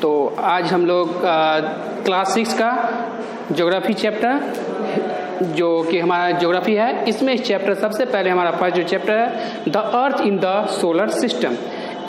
तो आज हम लोग क्लास 6 का ज्योग्राफी चैप्टर, जो कि हमारा ज्योग्राफी है, इसमें इस चैप्टर सबसे पहले हमारा फर्स्ट जो चैप्टर है the earth in the solar system.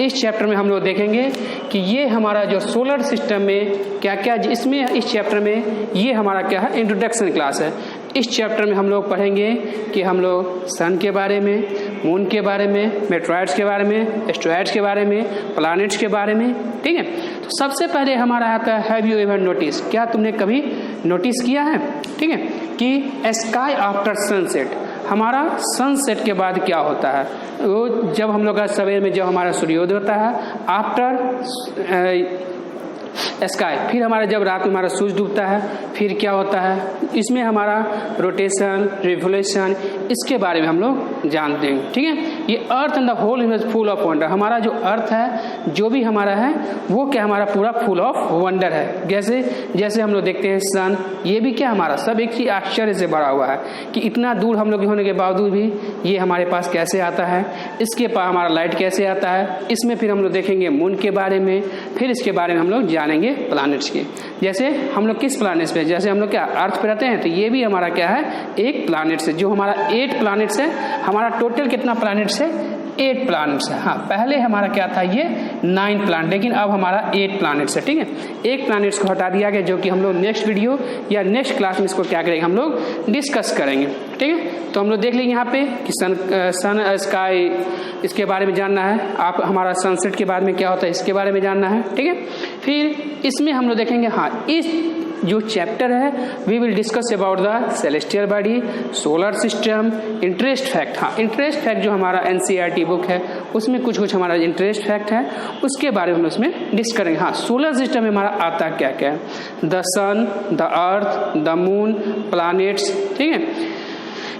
इस चैप्टर में हम लोग देखेंगे कि ये हमारा जो सोलर सिस्टम में क्या क्या, इसमें इस चैप्टर में ये हमारा क्या है, इंट्रोडक्शन क्लास है। इस चैप्टर में हम लोग पढ़ेंगे कि हम लोग सन के बारे में, मून के बारे में, मेट्रॉइड्स के बारे में, एस्ट्रॉइड्स के बारे में, प्लैनेट्स के बारे में। ठीक है, तो सबसे पहले हमारा आता है हैव यू एवर नोटिस, क्या तुमने कभी नोटिस किया है, ठीक है, कि स्काई आफ्टर सनसेट, हमारा सनसेट के बाद क्या होता है, वो जब हम लोग का सवेर में जब हमारा सूर्योदय होता है, आफ्टर स्काई, फिर हमारा जब रात में हमारा सूरज डूबता है, फिर क्या होता है, इसमें हमारा रोटेशन, रिवोल्यूशन, इसके बारे में हम लोग जानते हैं। ठीक है, ये earth and the whole is full of wonder, हमारा जो अर्थ है, जो भी हमारा है, वो क्या हमारा पूरा फुल ऑफ वंडर है। जैसे हम लोग देखते हैं सन, ये भी क्या हमारा सब एक ही आश्चर्य से भरा हुआ है कि इतना दूर हम लोग होने के बावजूद भी ये हमारे पास कैसे आता है, इसके पास हमारा लाइट कैसे आता है। इसमें फिर हम लोग देखेंगे मून के बारे में, फिर इसके बारे में हम लोग जानेंगे प्लैनेट्स के। जैसे हम लोग किस प्लैनेट्स पे, जैसे हम लोग क्या अर्थ पे रहते हैं, तो ये भी हमारा क्या है, एक प्लैनेट्स है, जो हमारा 8 प्लैनेट्स है। हमारा टोटल कितना प्लैनेट्स है, 8 प्लैनेट्स है। हाँ, पहले हमारा क्या था, ये 9 प्लैनेट, लेकिन अब हमारा 8 प्लैनेट्स है। ठीक है, एक प्लैनेट्स को हटा दिया गया, जो कि हम लोग नेक्स्ट वीडियो या नेक्स्ट क्लास में इसको क्या करेंगे, हम लोग डिस्कस करेंगे। ठीक है, तो हम लोग देख लेंगे यहाँ पे कि सन स्काई, इसके बारे में जानना है। आप हमारा सनसेट के बाद में क्या होता है, इसके बारे में जानना है। ठीक है, फिर इसमें हम लोग देखेंगे, हाँ, इस जो चैप्टर है we will discuss about the celestial body, solar system, interest fact. हाँ, इंटरेस्ट फैक्ट जो हमारा NCERT बुक है, उसमें कुछ हमारा इंटरेस्ट फैक्ट है, उसके बारे में हम उसमें डिस्कस करेंगे। हाँ, सोलर सिस्टम में हमारा आता क्या क्या है, the sun, the earth, the moon, planets. ठीक है,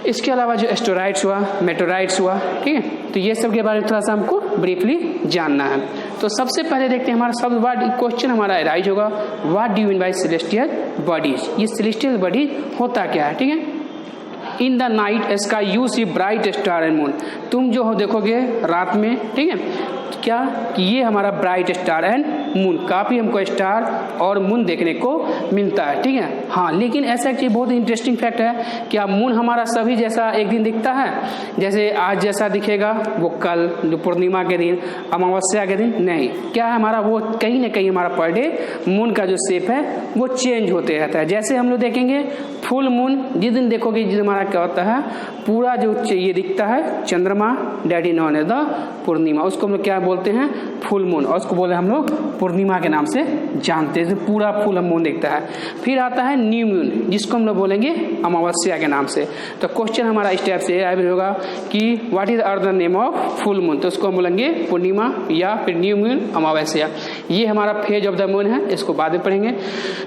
इसके अलावा जो एस्टेरॉइड्स हुआ, मेटेरॉइड्स हुआ। ठीक है, तो ये सब के बारे में थोड़ा सा हमको ब्रीफली जानना है। तो सबसे पहले देखते हैं, हमारा सब क्वेश्चन हमारा राइज होगा, what do you mean by celestial bodies, ये सेलेस्टियल बॉडी होता क्या है। ठीक है, in the night sky you see bright star and moon, तुम जो हो देखोगे रात में, ठीक है, क्या कि ये हमारा ब्राइट स्टार एंड मून, काफ़ी हमको स्टार और मून देखने को मिलता है। ठीक है, हाँ, लेकिन ऐसा एक चीज़ बहुत इंटरेस्टिंग फैक्ट है, क्या मून हमारा सभी जैसा एक दिन दिखता है, जैसे आज जैसा दिखेगा वो कल जो पूर्णिमा के दिन, अमावस्या के दिन नहीं, क्या है हमारा वो कहीं ना कहीं हमारा पर डे मून का जो शेप है वो चेंज होते रहता है। जैसे हम लोग देखेंगे फुल मून, जिस दिन देखोगे जिस हमारा क्या होता है, पूरा जो ये दिखता है चंद्रमा, that is known as the Purnima, उसको हम लोग क्या बोलते हैं, फुल मून, और उसको बोले हम लोग पूर्णिमा के नाम से जानते हैं, पूरा फुल मून दिखता है। फिर आता है न्यू मून, जिसको हम लोग बोलेंगे अमावस्या के नाम से। तो क्वेश्चन हमारा इस टाइप से होगा कि what is other name of full moon, तो उसको हम बोलेंगे पूर्णिमा या फिर न्यू मून, अमावस्या। ये हमारा फेज ऑफ द मून है, इसको बाद में पढ़ेंगे।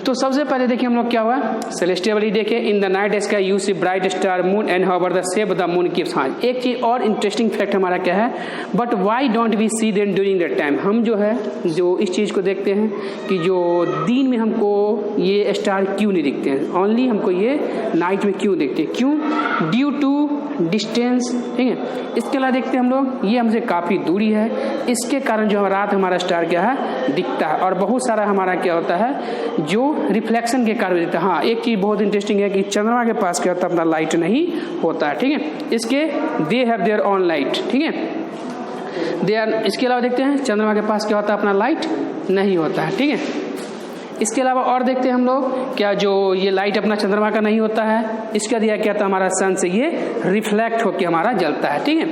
तो सबसे पहले देखिए हम लोग क्या हुआ, सेलेस्टियल बॉडी देखिए, in the night sky you see bright star moon and how the shape the moon keeps. हाँ, एक चीज और इंटरेस्टिंग फैक्ट हमारा क्या है, but why don't we see them during that time, हम जो है जो इस चीज को देखते हैं कि जो दिन में हमको ये स्टार क्यों नहीं दिखते हैं, ओनली हमको ये नाइट में क्यों दिखते हैं, क्यों, ड्यू टू डिस्टेंस। ठीक है, इसके अलावा देखते हैं हम लोग, ये हमसे काफ़ी दूरी है, इसके कारण जो रात हमारा स्टार क्या है, दिखता है, और बहुत सारा हमारा क्या होता है, जो रिफ्लेक्शन के कारण दिखता है। हाँ, एक चीज़ बहुत इंटरेस्टिंग है कि चंद्रमा के पास क्या होता है, अपना लाइट नहीं होता है। ठीक है, इसके दे हैव देयर ऑन लाइट। ठीक है, दे आर, इसके अलावा देखते हैं चंद्रमा के पास क्या होता है, अपना लाइट नहीं होता है। ठीक है, इसके अलावा और देखते हैं हम लोग, क्या जो ये लाइट अपना चंद्रमा का नहीं होता है, इसका दिया क्या था, हमारा सन से ये रिफ्लेक्ट होकर हमारा जलता है। ठीक है,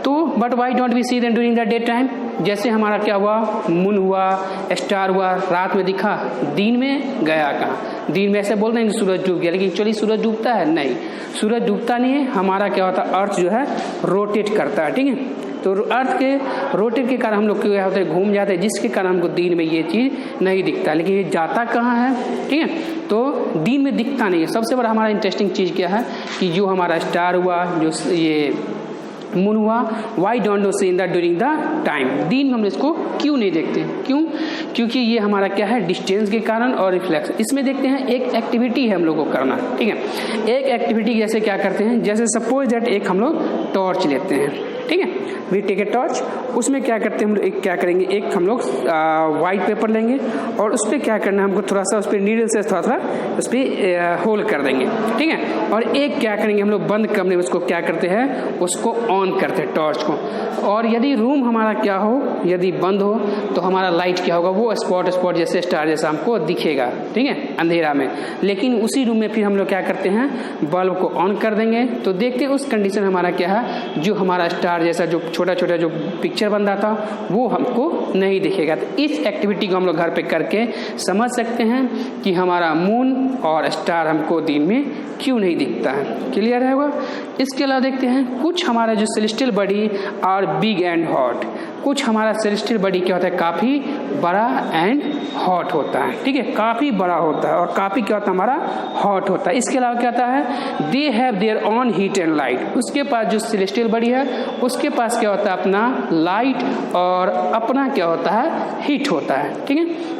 तो but why don't we see them during the day time, जैसे हमारा क्या हुआ, मून हुआ, स्टार हुआ, रात में दिखा, दिन में गया कहाँ, दिन में ऐसे बोलते हैं कि सूरज डूब गया, लेकिन एक्चुअली सूरज डूबता है नहीं, सूरज डूबता नहीं है, हमारा क्या होता है, अर्थ जो है रोटेट करता है। ठीक है, तो अर्थ के रोटेट के कारण हम लोग क्या होते हैं, घूम जाते हैं, जिसके कारण हमको दिन में ये चीज़ नहीं दिखता, लेकिन ये जाता कहाँ है। ठीक है, तो दिन में दिखता नहीं है। सबसे बड़ा हमारा इंटरेस्टिंग चीज़ क्या है कि जो हमारा स्टार हुआ, जो ये मून हुआ, why don't no see in the during the time, दिन में हम इसको क्यों नहीं देखते, क्यों, क्योंकि ये हमारा क्या है, डिस्टेंस के कारण और रिफ्लेक्स। इसमें देखते हैं एक एक्टिविटी है हम लोग को करना। ठीक है, एक एक्टिविटी जैसे क्या करते हैं, जैसे सपोज दैट एक हम लोग टॉर्च लेते हैं, ठीक है। वी टेक ए टॉर्च, उसमें क्या करते हैं हम लोग, एक क्या करेंगे, एक हम लोग वाइट पेपर लेंगे और उस पर क्या करना है हमको, थोड़ा सा उस पर नीडल से थोड़ा थोड़ा उस पर होल कर देंगे, ठीक है। और एक क्या करेंगे हम लोग, बंद कमरे में उसको क्या करते हैं, उसको ऑन करते हैं टॉर्च को। और यदि रूम हमारा क्या हो, यदि बंद हो तो हमारा लाइट क्या होगा, वो स्पॉट स्पॉट जैसे स्टार जैसा हमको दिखेगा, ठीक है, अंधेरा में। लेकिन उसी रूम में फिर हम लोग क्या करते हैं, बल्ब को ऑन कर देंगे तो देखते हैं उस कंडीशन में हमारा क्या है, जो हमारा स्टार जैसा जो छोटा छोटा जो पिक्चर बन रहा था वो हमको नहीं दिखेगा। तो इस एक्टिविटी को हम लोग घर पे करके समझ सकते हैं कि हमारा मून और स्टार हमको दिन में क्यों नहीं दिखता है। क्लियर है वो। इसके अलावा देखते हैं कुछ हमारा जो celestial body are big and hot, कुछ हमारा सेलेस्टियल बॉडी क्या होता है, काफ़ी बड़ा एंड हॉट होता है, ठीक है, काफ़ी बड़ा होता है और काफ़ी क्या होता है, हमारा हॉट होता है। इसके अलावा क्या होता है, दे have their own heat and light, उसके पास जो सेलेस्टियल बॉडी है उसके पास क्या होता है, अपना लाइट और अपना क्या होता है, हीट होता है, ठीक है।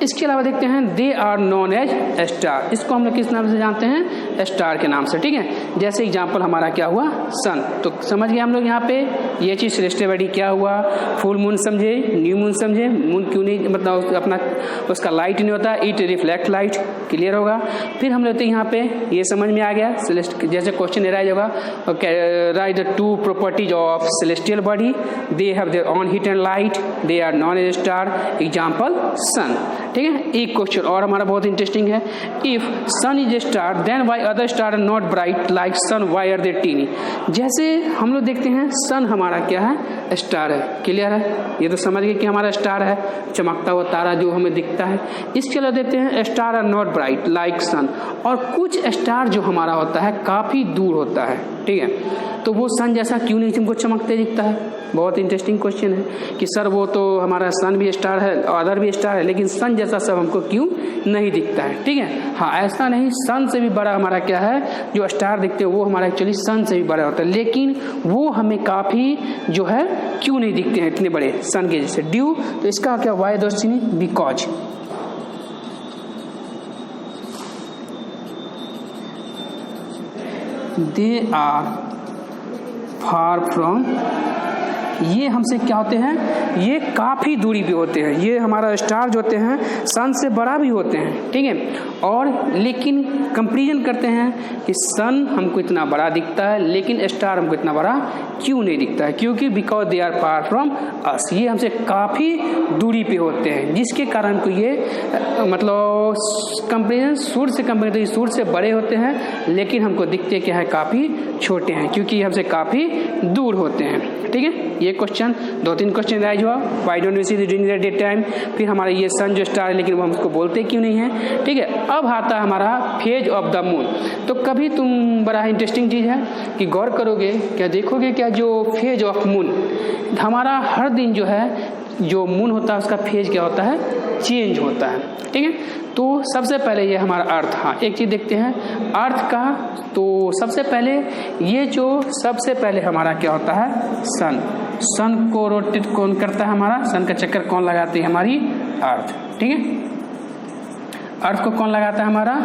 इसके अलावा देखते हैं they are known as star, इसको हम लोग किस नाम से जानते हैं, स्टार के नाम से, ठीक है। जैसे एग्जांपल हमारा क्या हुआ, सन, तो समझ गए हम लोग यहाँ पे ये चीज़ सेलेस्टियल बॉडी क्या हुआ, फुल मून समझे, न्यू मून समझे, मून क्यों नहीं, मतलब अपना उसका लाइट नहीं होता, इट रिफ्लेक्ट लाइट, क्लियर होगा। फिर हम लेते हैं यहाँ पे ये समझ में आ गया, जैसे क्वेश्चन एराइज होगा, write the two properties of celestial body, they have their own heat and light, they are known as star, example sun, ठीक है। एक क्वेश्चन और हमारा बहुत इंटरेस्टिंग है, if sun is a star then why other star are not bright like sun, why are they tiny. जैसे हम लोग देखते हैं सन हमारा क्या है, स्टार है, क्लियर है, ये तो समझ गए कि हमारा स्टार है, चमकता हुआ तारा जो हमें दिखता है। इसके अलावा देखते हैं star are not bright like sun, और कुछ स्टार जो हमारा होता है काफ़ी दूर होता है, ठीक है, तो वो सन जैसा क्यों नहीं हमको चमकते दिखता है। बहुत इंटरेस्टिंग क्वेश्चन है कि सर वो तो हमारा सन भी स्टार है और अदर भी स्टार है, लेकिन सन जैसा सब हमको क्यों नहीं दिखता है, ठीक है। हाँ, ऐसा नहीं, सन से भी बड़ा हमारा क्या है, जो स्टार दिखते हैं वो हमारा एक्चुअली सन से भी बड़ा होता है, लेकिन वो हमें काफ़ी जो है क्यों नहीं दिखते हैं इतने बड़े सन के जैसे, ड्यू। तो इसका क्या वाई दोस्ती, because they are far from, ये हमसे क्या होते हैं, ये काफ़ी दूरी पे होते हैं, ये हमारा स्टार जो होते हैं सन से बड़ा भी होते हैं, ठीक है। और लेकिन कंपैरिजन करते हैं कि सन हमको इतना बड़ा दिखता है लेकिन स्टार हमको इतना बड़ा क्यों नहीं दिखता है, क्योंकि because they are far from us, ये हमसे काफ़ी दूरी पे होते हैं, जिसके कारण को ये मतलब कंपैरिजन सूर्य से कंपेयर तो ये सूर्य से बड़े होते हैं लेकिन हमको दिखते क्या है, काफ़ी छोटे हैं, क्योंकि हमसे काफ़ी दूर होते हैं, ठीक है। ये क्वेश्चन 2-3 क्वेश्चन राइज हुआ, why don't we see during the day time. फिर हमारा ये सन जो स्टार है लेकिन वो हमको बोलते क्यों नहीं है, ठीक है। अब आता है हमारा फेज ऑफ द मून। तो कभी तुम बड़ा इंटरेस्टिंग चीज़ है कि गौर करोगे, क्या देखोगे, क्या जो फेज ऑफ मून हमारा हर दिन जो है जो मून होता है उसका फेज क्या होता है, चेंज होता है, ठीक है। तो सबसे पहले ये हमारा अर्थ, हाँ एक चीज़ देखते हैं अर्थ का, तो सबसे पहले ये जो सबसे पहले हमारा क्या होता है, सन, सन को रोटेट कौन करता है, हमारा सन का चक्कर कौन लगाती है, हमारी अर्थ, ठीक है। अर्थ को कौन लगाता है, हमारा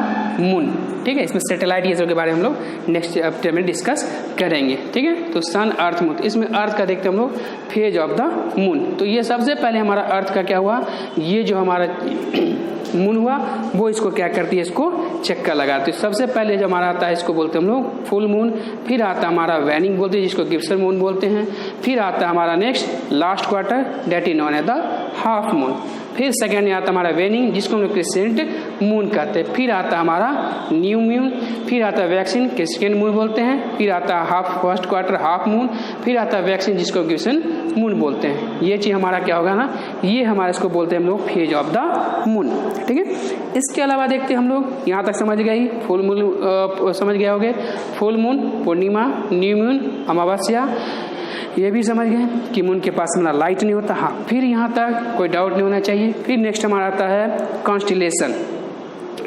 मून, ठीक है। इसमें सैटेलाइट ये सब के बारे में हम लोग नेक्स्ट चैप्टर में डिस्कस करेंगे, ठीक है। तो सन, अर्थ, मून, इसमें अर्थ का देखते हैं हम लोग फेज ऑफ द मून। तो ये सबसे पहले हमारा अर्थ का क्या हुआ, ये जो हमारा मून हुआ वो इसको क्या करती है, इसको चक्कर लगाती है। सबसे पहले जो हमारा आता है इसको बोलते हैं हम लोग फुल मून, फिर आता है हमारा वैनिंग बोलते हैं जिसको गिब्सन मून बोलते हैं, फिर आता है हमारा next last quarter that is known as the half moon, फिर सेकेंड में आता हमारा वेनिंग जिसको हम लोग क्रिसेंट मून कहते हैं, फिर आता हमारा न्यू मून, फिर आता है वैक्सीन क्रिसेंट मून बोलते हैं, फिर आता है half first quarter half moon, फिर आता है वैक्सीन जिसको गिब्सन मून बोलते हैं। ये चीज़ हमारा क्या होगा ना, ये हमारा इसको बोलते हैं हम लोग फेज ऑफ द मून, ठीक है। इसके अलावा देखते हैं हम लोग यहाँ तक समझ गए, फुल मून समझ गए होंगे, फुल मून पूर्णिमा, न्यू मून अमावस्या, ये भी समझ गए कि मून के पास हमारा लाइट नहीं होता, हाँ। फिर यहाँ तक कोई डाउट नहीं होना चाहिए। फिर नेक्स्ट हमारा आता है कॉन्स्टिलेशन,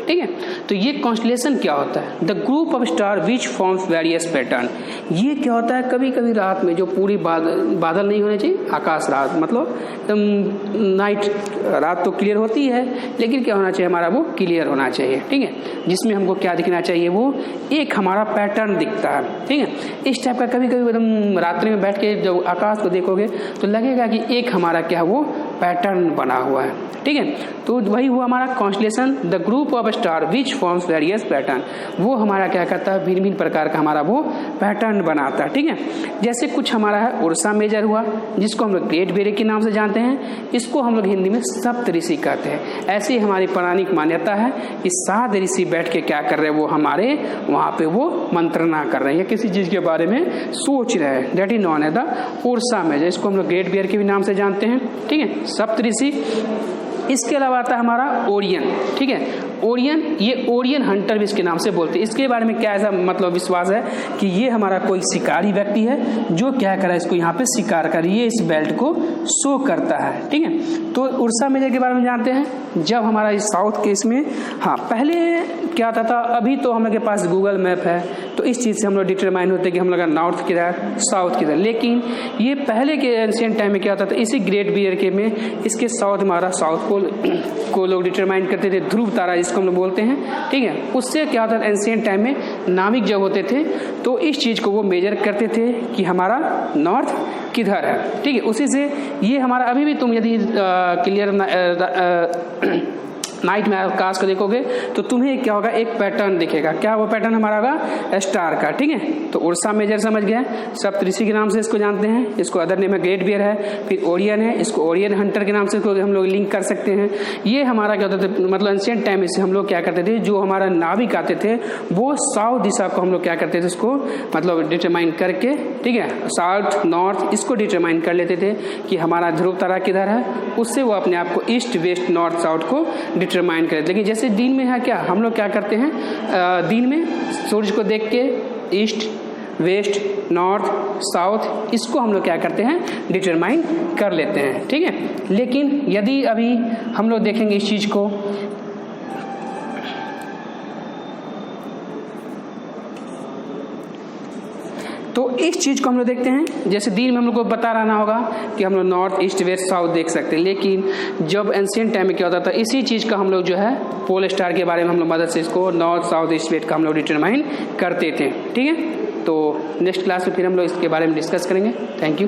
ठीक है। तो ये कॉन्स्टलेशन क्या होता है? The group of star which forms various pattern. ये क्या होता है, कभी कभी रात में जो पूरी बादल नहीं होने चाहिए, आकाश रात मतलब एकदम नाइट, रात तो क्लियर होती है लेकिन क्या होना चाहिए हमारा, वो क्लियर होना चाहिए, ठीक है, जिसमें हमको क्या दिखना चाहिए, वो एक हमारा पैटर्न दिखता है, ठीक है। इस टाइप का कभी कभी एकदम रात्रि में बैठ के जब आकाश को देखोगे तो लगेगा कि एक हमारा क्या है, वो पैटर्न बना हुआ है, ठीक है। तो वही हुआ हमारा constellation, the group of star which forms various pattern. वो हमारा क्या करता है, भिन्न भिन्न प्रकार का हमारा वो पैटर्न बनाता है, ठीक है। जैसे कुछ हमारा है उर्सा मेजर हुआ, जिसको हम लोग ग्रेट बेरे के नाम से जानते हैं, इसको हम लोग हिंदी में सप्तऋषि कहते हैं। ऐसी हमारी पौराणिक मान्यता है कि 7 ऋषि बैठ के क्या कर रहे हैं, वो हमारे वहाँ पे वो मंत्रणा कर रहे हैं या किसी चीज़ के बारे में सोच रहे हैं, that is known as the Ursa Major. इसको हम लोग ग्रेट बेयर के भी नाम से जानते हैं, ठीक है, सप्तऋषि। इसके अलावा आता है हमारा ओरियन, ठीक है। ओरियन, ये ओरियन हंटर भी इसके नाम से बोलते हैं। इसके बारे में क्या ऐसा मतलब विश्वास है कि ये हमारा कोई शिकारी व्यक्ति है जो क्या करा, इसको यहाँ पे शिकार कर, ये इस बेल्ट को शो करता है, ठीक है। तो उर्सा मेजर के बारे में जानते हैं। जब हमारा इस साउथ के इसमें, हाँ पहले क्या आता था, अभी तो हम लोग के पास गूगल मैप है तो इस चीज़ से हम लोग डिटरमाइन होते हैं कि हम लोग नॉर्थ किधर, साउथ किधर। लेकिन ये पहले के एंशिएंट टाइम में क्या होता था, इसी ग्रेट बियर के में इसके साउथ हमारा साउथ पोल को लोग डिटरमाइन करते थे, ध्रुव तारा जिसको हम लोग बोलते हैं, ठीक है। उससे क्या होता था, एंशिएंट टाइम में नाविक जब होते थे तो इस चीज़ को वो मेजर करते थे कि हमारा नॉर्थ किधर है, ठीक है। उसी से ये हमारा अभी भी तुम यदि क्लियर नाइट में आकाश को देखोगे तो तुम्हें क्या होगा, एक पैटर्न दिखेगा। क्या वो पैटर्न हमारा होगा, स्टार का, ठीक है। तो उर्सा मेजर समझ गए, सप्तऋषि के नाम से इसको जानते हैं। इसको अदर नेम है ग्रेट बियर है, फिर ओरियन है, इसको ओरियन हंटर के नाम से इसको हम लोग लिंक कर सकते हैं। ये हमारा क्या होता था, मतलब एंशिएंट टाइम से हम लोग क्या करते थे, जो हमारा नाविक आते थे वो साउथ दिशा को हम लोग क्या करते थे, उसको मतलब डिटरमाइन करके, ठीक है, साउथ नॉर्थ इसको डिटरमाइन कर लेते थे कि हमारा ध्रुव तारा किधर है। उससे वो अपने आप को ईस्ट वेस्ट नॉर्थ साउथ को डिटरमाइन करें। लेकिन जैसे दिन में है क्या, हम लोग क्या करते हैं, दिन में सूर्य को देख के ईस्ट वेस्ट नॉर्थ साउथ इसको हम लोग क्या करते हैं, डिटरमाइन कर लेते हैं, ठीक है। लेकिन यदि अभी हम लोग देखेंगे इस चीज़ को, तो इस चीज़ को हम लोग देखते हैं, जैसे दिन में हम लोग को बता रहना होगा कि हम लोग नॉर्थ ईस्ट वेस्ट साउथ देख सकते हैं। लेकिन जब एंशिएंट टाइम में क्या होता था, इसी चीज़ का हम लोग जो है पोल स्टार के बारे में हम लोग मदद से इसको नॉर्थ साउथ ईस्ट वेस्ट का हम लोग डिटरमाइन करते थे, ठीक है। तो नेक्स्ट क्लास में फिर हम लोग इसके बारे में डिस्कस करेंगे। Thank you.